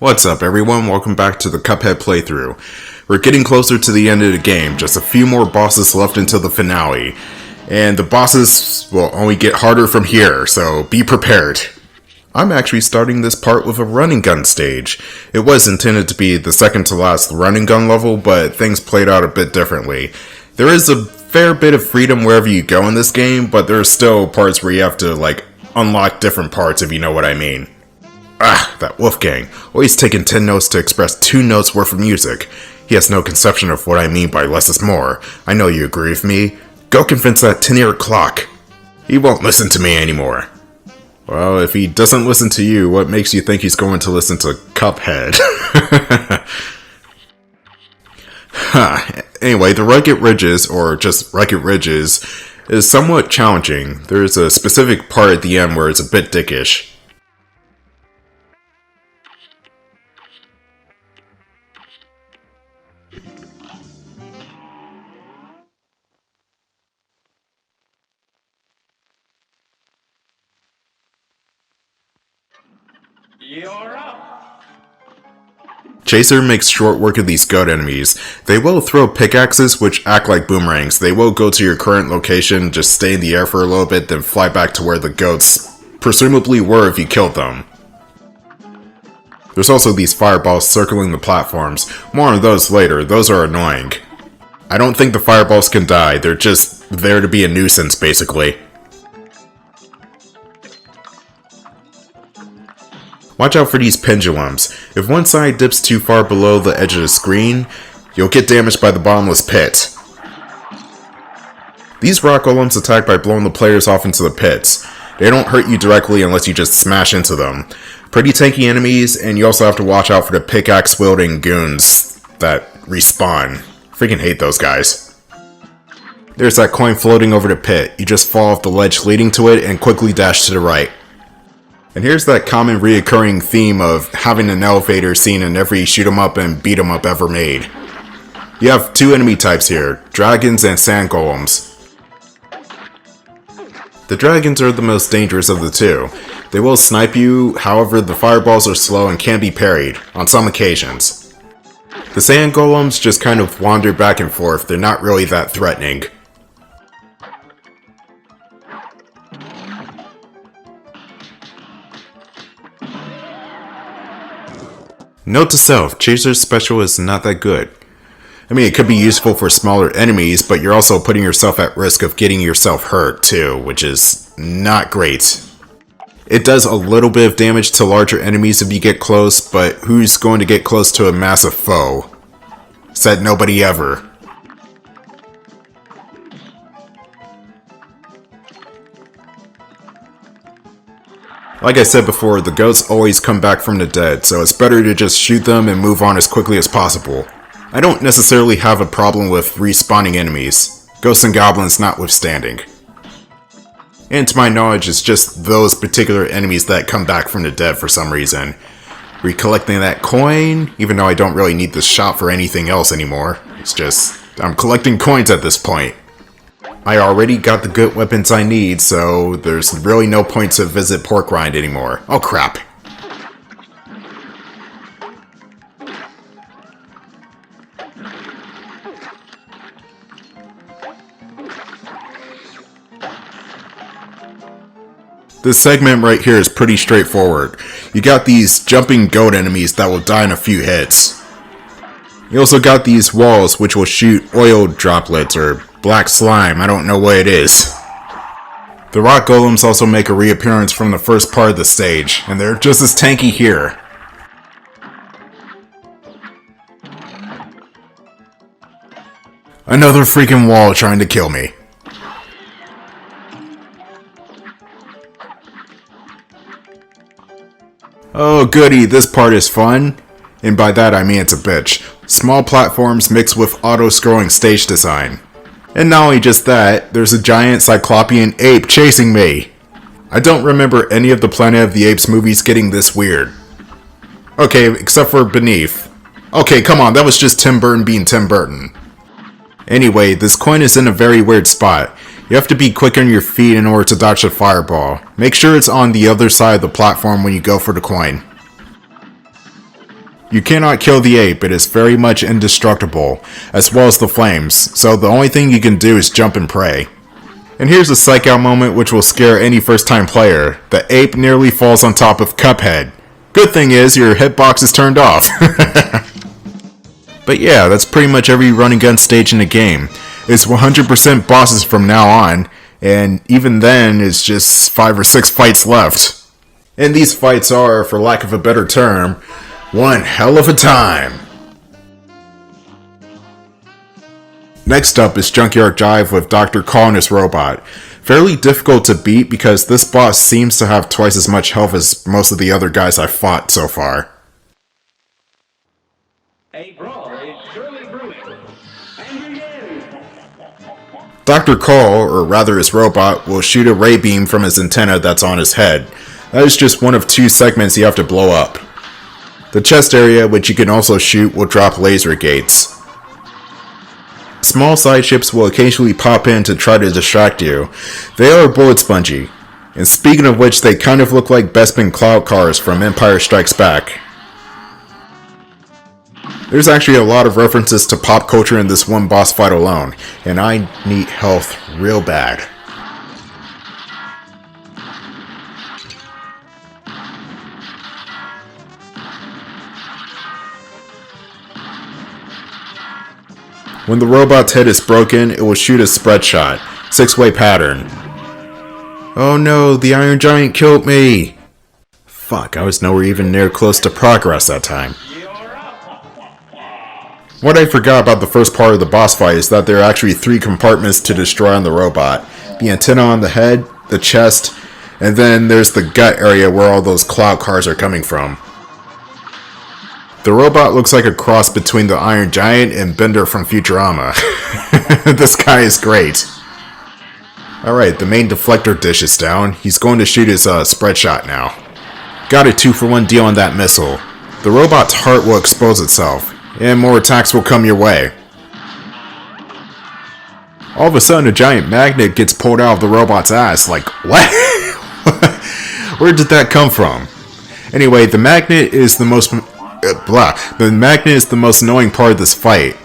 What's up everyone, welcome back to the Cuphead playthrough. We're getting closer to the end of the game, just a few more bosses left until the finale. And the bosses will only get harder from here, so be prepared. I'm actually starting this part with a running gun stage. It was intended to be the second to last running gun level, but things played out a bit differently. There is a fair bit of freedom wherever you go in this game, but there are still parts where you have to unlock different parts if you know what I mean. Ah, that Wolfgang, always taking 10 notes to express 2 notes worth of music. He has no conception of what I mean by less is more. I know you agree with me. Go convince that 10-year clock. He won't listen to me anymore. Well, if he doesn't listen to you, what makes you think he's going to listen to Cuphead? Anyway, the Rugged Ridges, or just Rugged Ridges, is somewhat challenging. There's a specific part at the end where it's a bit dickish. You're up. Chaser makes short work of these goat enemies. They will throw pickaxes which act like boomerangs. They will go to your current location, just stay in the air for a little bit, then fly back to where the goats presumably were if you killed them. There's also these fireballs circling the platforms. More on those later, those are annoying. I don't think the fireballs can die, they're just there to be a nuisance basically. Watch out for these pendulums. If one side dips too far below the edge of the screen, you'll get damaged by the bottomless pit. These rock golems attack by blowing the players off into the pits. They don't hurt you directly unless you just smash into them. Pretty tanky enemies, and you also have to watch out for the pickaxe-wielding goons that respawn. Freaking hate those guys. There's that coin floating over the pit. You just fall off the ledge leading to it and quickly dash to the right. And here's that common reoccurring theme of having an elevator scene in every shoot 'em up and beat 'em up ever made. You have 2 enemy types here, dragons and sand golems. The dragons are the most dangerous of the 2. They will snipe you, however the fireballs are slow and can be parried, on some occasions. The sand golems just kind of wander back and forth, they're not really that threatening. Note to self, Chaser's special is not that good. I mean, it could be useful for smaller enemies, but you're also putting yourself at risk of getting yourself hurt too, which is not great. It does a little bit of damage to larger enemies if you get close, but who's going to get close to a massive foe? Said nobody ever. Like I said before, the goats always come back from the dead, so it's better to just shoot them and move on as quickly as possible. I don't necessarily have a problem with respawning enemies, ghosts and goblins notwithstanding. And to my knowledge, it's just those particular enemies that come back from the dead for some reason. Recollecting that coin, even though I don't really need the shop for anything else anymore. It's just, I'm collecting coins at this point. I already got the good weapons I need, so there's really no point to visit Pork Rind anymore. Oh crap. This segment right here is pretty straightforward. You got these jumping goat enemies that will die in a few hits. You also got these walls which will shoot oil droplets or black slime, I don't know what it is. The rock golems also make a reappearance from the first part of the stage, and they're just as tanky here. Another freaking wall trying to kill me. Oh goody, this part is fun. And by that I mean it's a bitch. Small platforms mixed with auto-scrolling stage design. And not only just that, there's a giant cyclopean ape chasing me. I don't remember any of the Planet of the Apes movies getting this weird. Okay, except for Beneath. Okay, come on, that was just Tim Burton being Tim Burton. Anyway, this coin is in a very weird spot. You have to be quick on your feet in order to dodge the fireball. Make sure it's on the other side of the platform when you go for the coin. You cannot kill the ape, it is very much indestructible, as well as the flames, so the only thing you can do is jump and pray. And here's a psych out moment which will scare any first time player. The ape nearly falls on top of Cuphead. Good thing is, your hitbox is turned off. But yeah, that's pretty much every run and gun stage in the game. It's 100% bosses from now on, and even then it's just 5 or 6 fights left. And these fights are, for lack of a better term, one hell of a time. Next up is Junkyard Jive with Dr. Kahl and his robot. Fairly difficult to beat because this boss seems to have twice as much health as most of the other guys I've fought so far. A brawl is surely brewing. And begin! Dr. Kahl, or rather his robot, will shoot a ray beam from his antenna that's on his head. That is just one of 2 segments you have to blow up. The chest area, which you can also shoot, will drop laser gates. Small side ships will occasionally pop in to try to distract you. They are bullet spongy. And speaking of which, they kind of look like Bespin Cloud cars from Empire Strikes Back. There's actually a lot of references to pop culture in this one boss fight alone, and I need health real bad. When the robot's head is broken, it will shoot a spread shot. 6-way pattern. Oh no, the Iron Giant killed me! Fuck, I was nowhere even near close to progress that time. What I forgot about the first part of the boss fight is that there are actually 3 compartments to destroy on the robot. The antenna on the head, the chest, and then there's the gut area where all those cloud cars are coming from. The robot looks like a cross between the Iron Giant and Bender from Futurama. This guy is great. Alright, the main deflector dish is down. He's going to shoot his spread shot now. Got a 2-for-1 deal on that missile. The robot's heart will expose itself, and more attacks will come your way. All of a sudden, a giant magnet gets pulled out of the robot's ass. Like, what? Where did that come from? Anyway, the magnet is the most... The magnet is the most annoying part of this fight.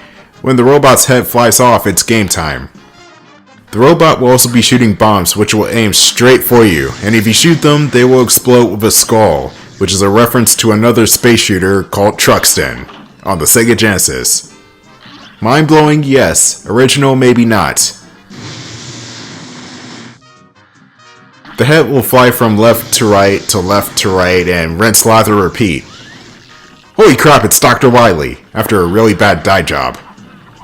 When the robot's head flies off, it's game time. The robot will also be shooting bombs which will aim straight for you, and if you shoot them, they will explode with a skull, which is a reference to another space shooter called Truxton on the Sega Genesis. Mind-blowing, yes. Original, maybe not. The head will fly from left to right, and rinse, lather, repeat. Holy crap, it's Dr. Wily, after a really bad dye job.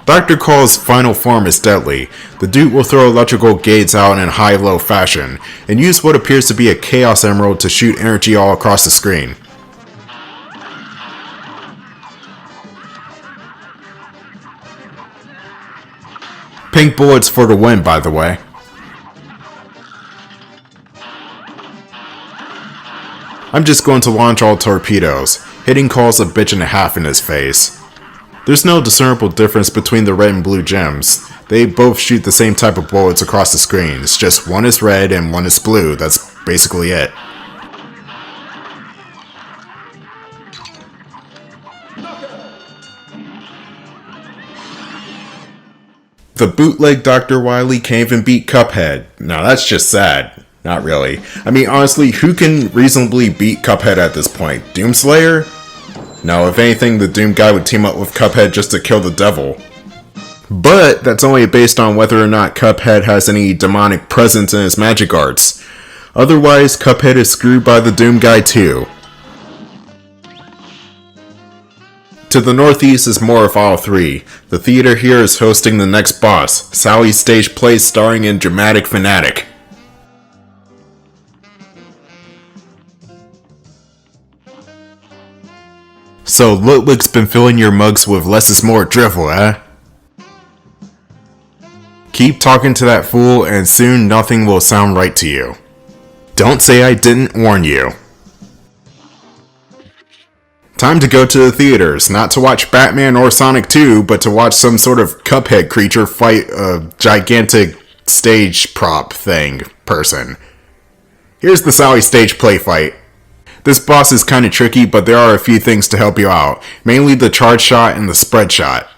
Dr. Kahl's final form is deadly. The dude will throw electrical gates out in high-low fashion, and use what appears to be a Chaos Emerald to shoot energy all across the screen. Pink bullets for the win, by the way. I'm just going to launch all torpedoes. Hitting Kahl's a bitch and a half in his face. There's no discernible difference between the red and blue gems. They both shoot the same type of bullets across the screen. It's just one is red and one is blue. That's basically it. The bootleg Dr. Wily can't even beat Cuphead. Now that's just sad. Not really. I mean, honestly, who can reasonably beat Cuphead at this point? Doomslayer? No, if anything, the Doom guy would team up with Cuphead just to kill the devil. But that's only based on whether or not Cuphead has any demonic presence in his magic arts. Otherwise, Cuphead is screwed by the Doom guy too. To the northeast is Morphile 3. The theater here is hosting the next boss, Sally's Stageplay starring in dramatic Fanatic. So Ludwig's been filling your mugs with less is more drivel, eh? Keep talking to that fool and soon nothing will sound right to you. Don't say I didn't warn you. Time to go to the theaters, not to watch Batman or Sonic 2, but to watch some sort of Cuphead creature fight a gigantic stage prop thing person. Here's the Sally Stageplay fight. This boss is kinda tricky, but there are a few things to help you out, mainly the charge shot and the spread shot.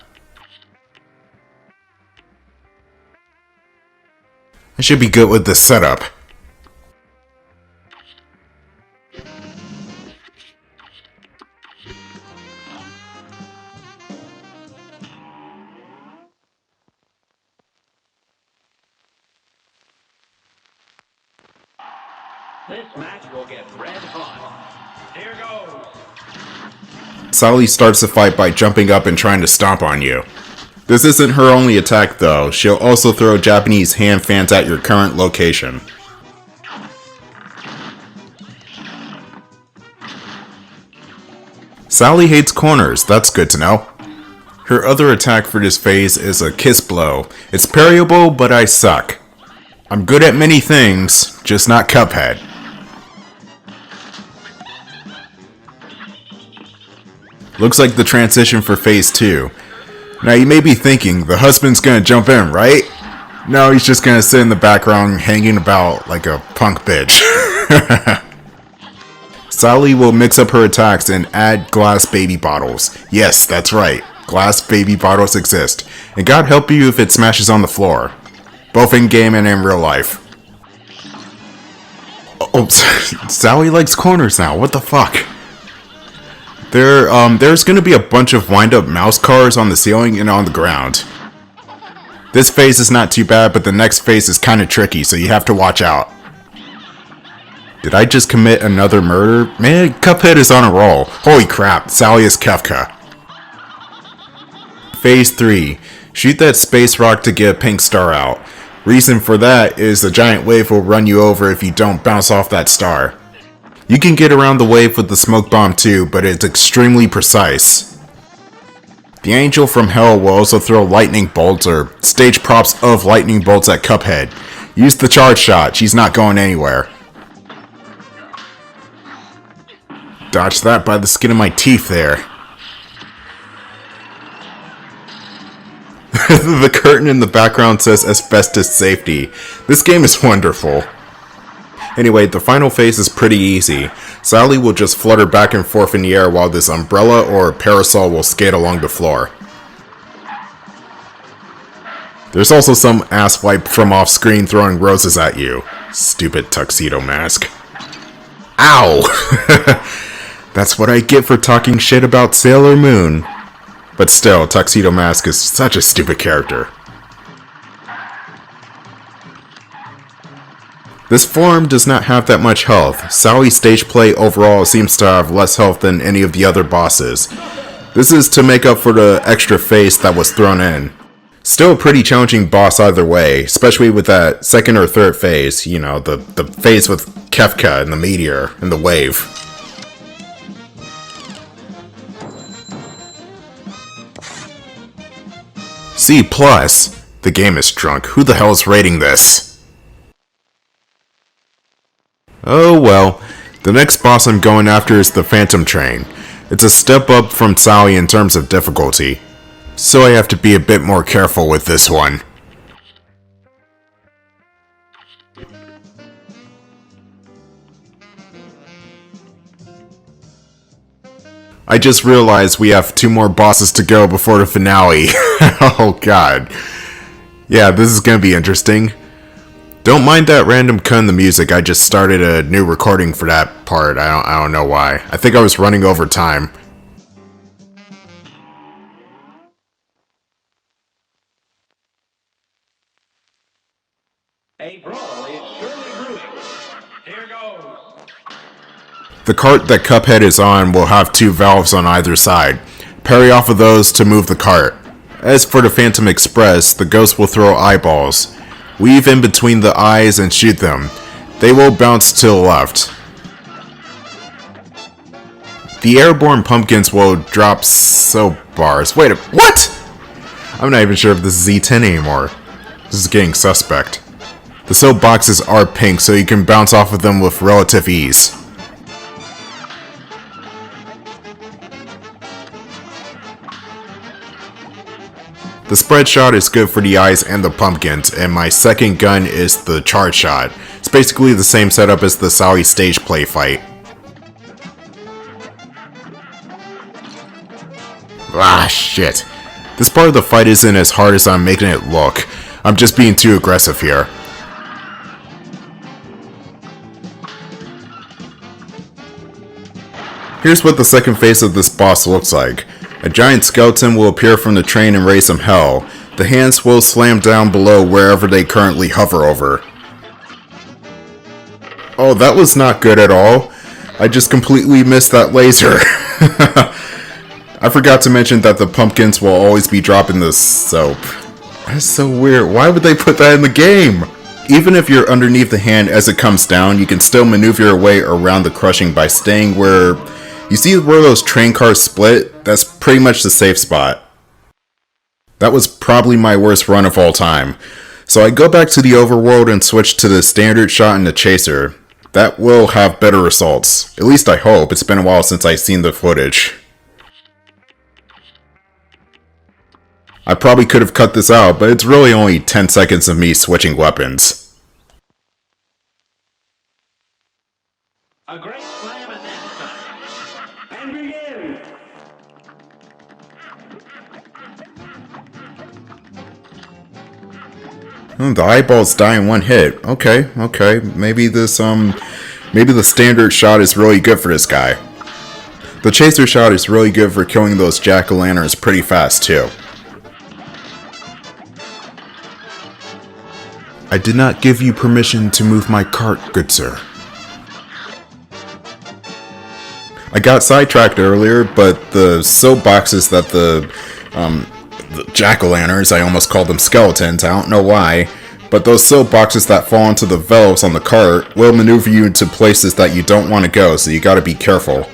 I should be good with this setup. This match will get red hot. Here goes. Sally starts the fight by jumping up and trying to stomp on you. This isn't her only attack though, she'll also throw Japanese hand fans at your current location. Sally hates corners, that's good to know. Her other attack for this phase is a kiss blow. It's parryable, but I suck. I'm good at many things, just not Cuphead. Looks like the transition for phase 2. Now you may be thinking, the husband's gonna jump in, right? No, he's just gonna sit in the background hanging about like a punk bitch. Sally will mix up her attacks and add glass baby bottles. Yes, that's right. Glass baby bottles exist. And God help you if it smashes on the floor. Both in game and in real life. Oh, Sally likes corners now. What the fuck? There's gonna be a bunch of wind-up mouse cars on the ceiling and on the ground. This phase is not too bad, but the next phase is kinda tricky, so you have to watch out. Did I just commit another murder? Man, Cuphead is on a roll. Holy crap, Sally is Kefka. Phase 3. Shoot that space rock to get a pink star out. Reason for that is the giant wave will run you over if you don't bounce off that star. You can get around the wave with the smoke bomb too, but it's extremely precise. The angel from hell will also throw lightning bolts or stage props of lightning bolts at Cuphead. Use the charge shot, she's not going anywhere. Dodge that by the skin of my teeth there. The curtain in the background says asbestos safety. This game is wonderful. Anyway, the final phase is pretty easy. Sally will just flutter back and forth in the air while this umbrella or parasol will skate along the floor. There's also some asswipe from off screen throwing roses at you. Stupid tuxedo mask. Ow! That's what I get for talking shit about Sailor Moon. But still, Tuxedo Mask is such a stupid character. This form does not have that much health. Sally's Stageplay overall seems to have less health than any of the other bosses. This is to make up for the extra face that was thrown in. Still a pretty challenging boss either way, especially with that second or third phase, you know, the phase with Kefka and the meteor and the wave. C+. The game is drunk. Who the hell is rating this? Oh well. The next boss I'm going after is the Phantom Train. It's a step up from Sally in terms of difficulty. So I have to be a bit more careful with this one. I just realized we have 2 more bosses to go before the finale. Oh god. Yeah, this is gonna be interesting. Don't mind that random cut in the music, I just started a new recording for that part. I don't know why. I think I was running over time. A brawl is surely brewing. Here goes. The cart that Cuphead is on will have 2 valves on either side. Parry off of those to move the cart. As for the Phantom Express, the ghost will throw eyeballs. Weave in between the eyes and shoot them. They will bounce to the left. The airborne pumpkins will drop soap bars. Wait, what? I'm not even sure if this is E10 anymore. This is getting suspect. The soap boxes are pink, so you can bounce off of them with relative ease. The spread shot is good for the eyes and the pumpkins, and my second gun is the charge shot. It's basically the same setup as the Sally Stageplay fight. Ah, shit. This part of the fight isn't as hard as I'm making it look. I'm just being too aggressive here. Here's what the second phase of this boss looks like. A giant skeleton will appear from the train and raise some hell. The hands will slam down below wherever they currently hover over. Oh, that was not good at all. I just completely missed that laser. I forgot to mention that the pumpkins will always be dropping the soap. That's so weird. Why would they put that in the game? Even if you're underneath the hand as it comes down, you can still maneuver your way around the crushing by staying where... You see where those train cars split? That's pretty much the safe spot. That was probably my worst run of all time. So I go back to the overworld and switch to the standard shot and the chaser. That will have better results. At least I hope. It's been a while since I've seen the footage. I probably could have cut this out, but it's really only 10 seconds of me switching weapons. A great slam at that time. And begin. The eyeballs die in one hit. Okay. Maybe this, maybe the standard shot is really good for this guy. The chaser shot is really good for killing those jack-o'-lanterns pretty fast, too. I did not give you permission to move my cart, good sir. I got sidetracked earlier, but the soap boxes that the jack-o'-lanterns, I almost called them skeletons, I don't know why, but those soap boxes that fall into the valves on the cart will maneuver you into places that you don't want to go, so you gotta be careful.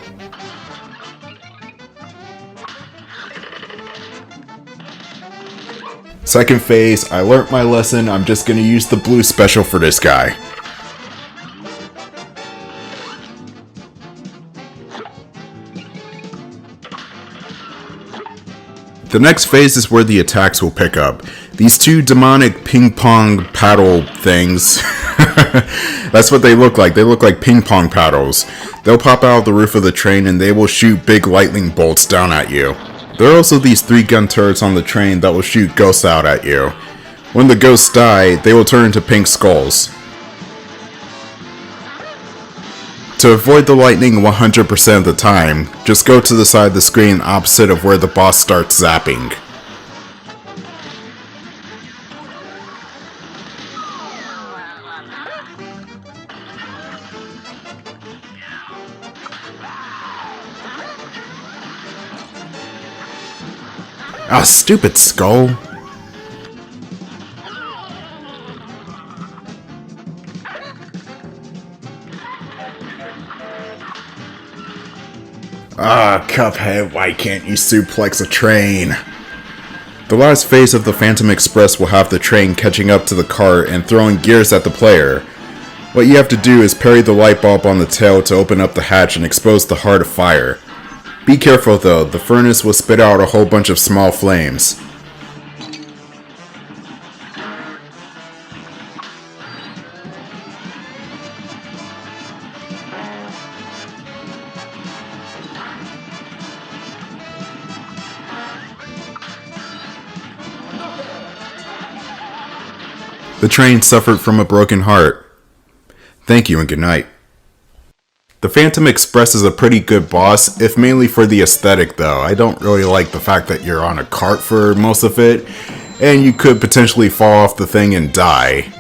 Second phase, I learnt my lesson, I'm just gonna use the blue special for this guy. The next phase is where the attacks will pick up. These two demonic ping pong paddle things, that's what they look like. They look like ping pong paddles. They'll pop out of the roof of the train and they will shoot big lightning bolts down at you. There are also these 3-gun turrets on the train that will shoot ghosts out at you. When the ghosts die, they will turn into pink skulls. To avoid the lightning 100% of the time, just go to the side of the screen opposite of where the boss starts zapping. Ah, stupid skull. Ah, Cuphead, why can't you suplex a train? The last phase of the Phantom Express will have the train catching up to the cart and throwing gears at the player. What you have to do is parry the light bulb on the tail to open up the hatch and expose the heart of fire. Be careful though, the furnace will spit out a whole bunch of small flames. The train suffered from a broken heart. Thank you and good night. The Phantom Express is a pretty good boss, if mainly for the aesthetic though. I don't really like the fact that you're on a cart for most of it, and you could potentially fall off the thing and die.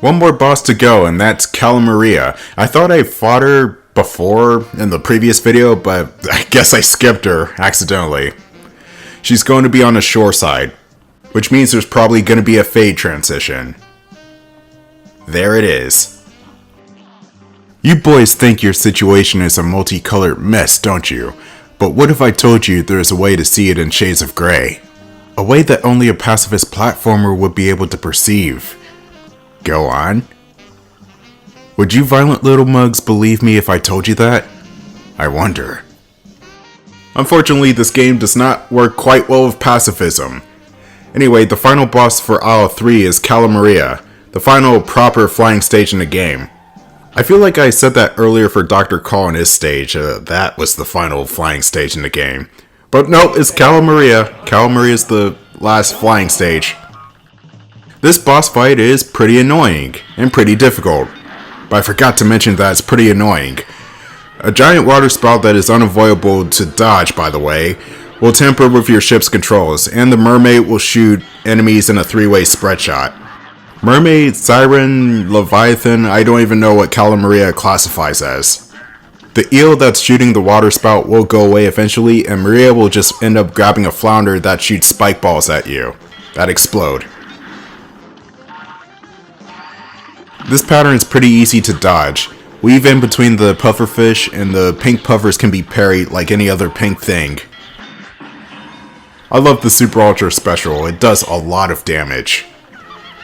One more boss to go, and that's Cala. I thought I fought her before in the previous video, but I guess I skipped her accidentally. She's going to be on the shore side, which means there's probably going to be a fade transition. There it is. You boys think your situation is a multicolored mess, don't you? But what if I told you there's a way to see it in shades of gray? A way that only a pacifist platformer would be able to perceive. Go on. Would you violent little mugs believe me if I told you that? I wonder. Unfortunately, this game does not work quite well with pacifism. Anyway, the final boss for Aisle 3 is Cala, the final proper flying stage in the game. I feel like I said that earlier for Dr. Kahl in his stage, that was the final flying stage in the game. But no, it's Cala. Cala is the last flying stage. This boss fight is pretty annoying, and pretty difficult. But I forgot to mention that it's pretty annoying. A giant water spout that is unavoidable to dodge, by the way, will tamper with your ship's controls, and the mermaid will shoot enemies in a three-way spread shot. Mermaid, Siren, Leviathan, I don't even know what Cala classifies as. The eel that's shooting the water spout will go away eventually, and Maria will just end up grabbing a flounder that shoots spike balls at you, that explode. This pattern is pretty easy to dodge. Weave in between the pufferfish, and the pink puffers can be parried like any other pink thing. I love the Super Ultra Special, it does a lot of damage.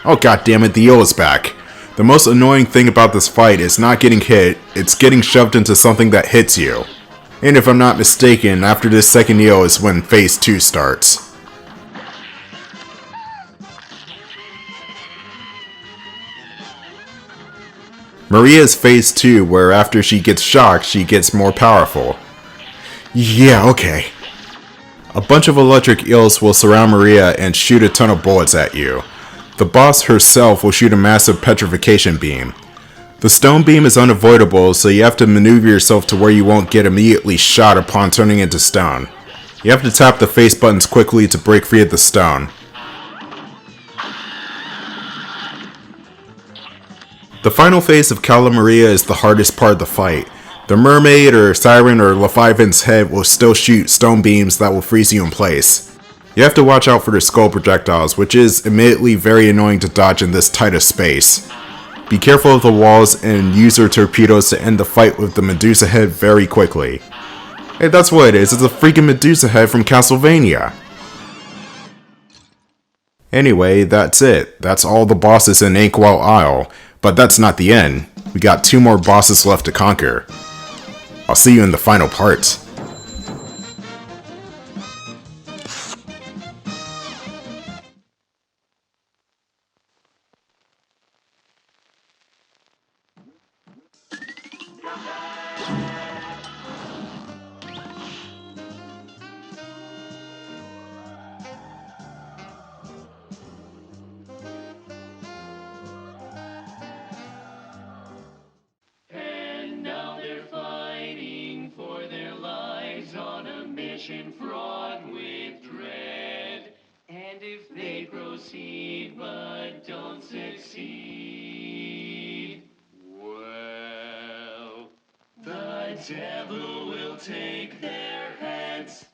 Oh god damn it, the eel is back. The most annoying thing about this fight is not getting hit, it's getting shoved into something that hits you. And if I'm not mistaken, after this second eel is when Phase 2 starts. Maria is Phase 2, where after she gets shocked, she gets more powerful. Yeah, okay. A bunch of electric eels will surround Maria and shoot a ton of bullets at you. The boss herself will shoot a massive petrification beam. The stone beam is unavoidable, so you have to maneuver yourself to where you won't get immediately shot upon turning into stone. You have to tap the face buttons quickly to break free of the stone. The final phase of Cala is the hardest part of the fight. The mermaid or siren or Leviathan's head will still shoot stone beams that will freeze you in place. You have to watch out for their skull projectiles, which is admittedly very annoying to dodge in this tight of space. Be careful of the walls and use your torpedoes to end the fight with the Medusa head very quickly. Hey, that's what it is, it's a freaking Medusa head from Castlevania. Anyway, that's it. That's all the bosses in Inkwell Isle. But that's not the end. We got 2 more bosses left to conquer. I'll see you in the final part. Fraught with dread, and if they proceed but don't succeed, well, the devil will take their heads.